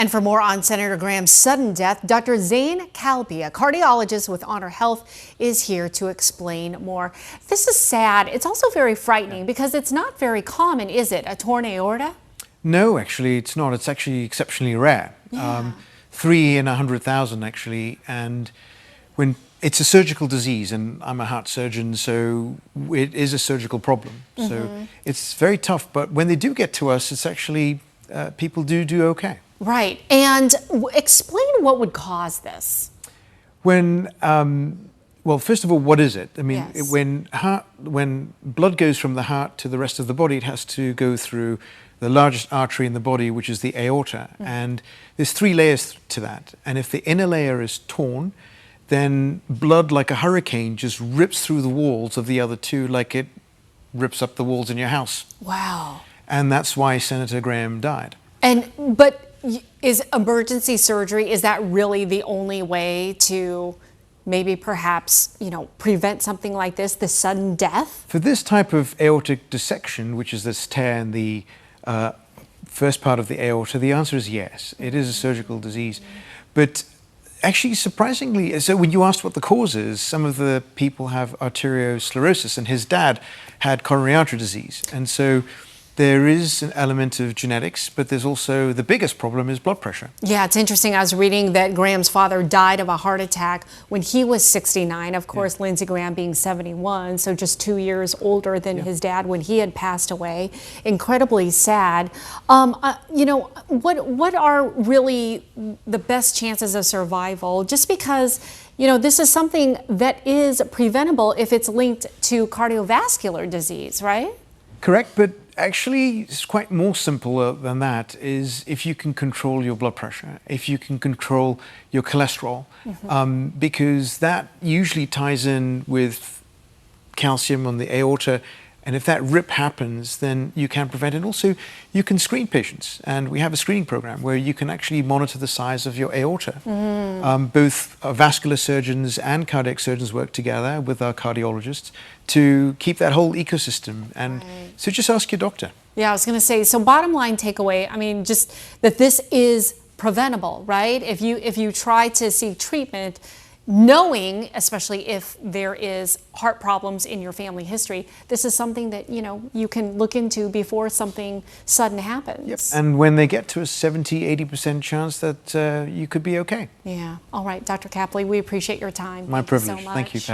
And for more on Senator Graham's sudden death, Dr. Zane Calby, a cardiologist with Honor Health, is here to explain more. This is sad. It's also very frightening because it's not very common, is it? A torn aorta? No, actually, it's not. It's actually exceptionally rare. Yeah. 3 in 100,000, actually. And when it's a surgical disease, and I'm a heart surgeon, so it is a surgical problem. So it's very tough. But when they do get to us, it's actually people do okay. Right. And explain what would cause this. When, well, first of all, what is it? I mean, Yes. when blood goes from the heart to the rest of the body, it has to go through the largest artery in the body, which is the aorta. And there's 3 layers to that. And if the inner layer is torn, then blood, like a hurricane, just rips through the walls of the other 2 like it rips up the walls in your house. Wow. And that's why Senator Graham died. But is emergency surgery, is that really the only way to maybe perhaps, prevent something like this sudden death? For this type of aortic dissection, which is this tear in the first part of the aorta, the answer is yes. It is a surgical disease. But actually, surprisingly, so when you asked what the cause is, some of the people have arteriosclerosis, and his dad had coronary artery disease. And so there is an element of genetics, but there's also the biggest problem is blood pressure. Yeah, it's interesting. I was reading that Graham's father died of a heart attack when he was 69. Of course, Lindsey Graham being 71, so just 2 years older than his dad when he had passed away. Incredibly sad. What are really the best chances of survival? Just because, this is something that is preventable if it's linked to cardiovascular disease, right? Correct, but actually it's quite more simple than that. Is if you can control your blood pressure, if you can control your cholesterol, because that usually ties in with calcium on the aorta, and if that rip happens, then you can prevent it. Also, you can screen patients, and we have a screening program where you can actually monitor the size of your aorta. Both vascular surgeons and cardiac surgeons work together with our cardiologists to keep that whole ecosystem. And so just ask your doctor. Yeah, I was going to say, so bottom line takeaway, I mean, just that this is preventable, right? If you try to seek treatment, knowing, especially if there is heart problems in your family history, this is something that, you can look into before something sudden happens. Yep. And when they get to a 70–80% chance that you could be okay. Yeah. All right, Dr. Capley, we appreciate your time. My privilege. Thank you so much. Thank you, Pat.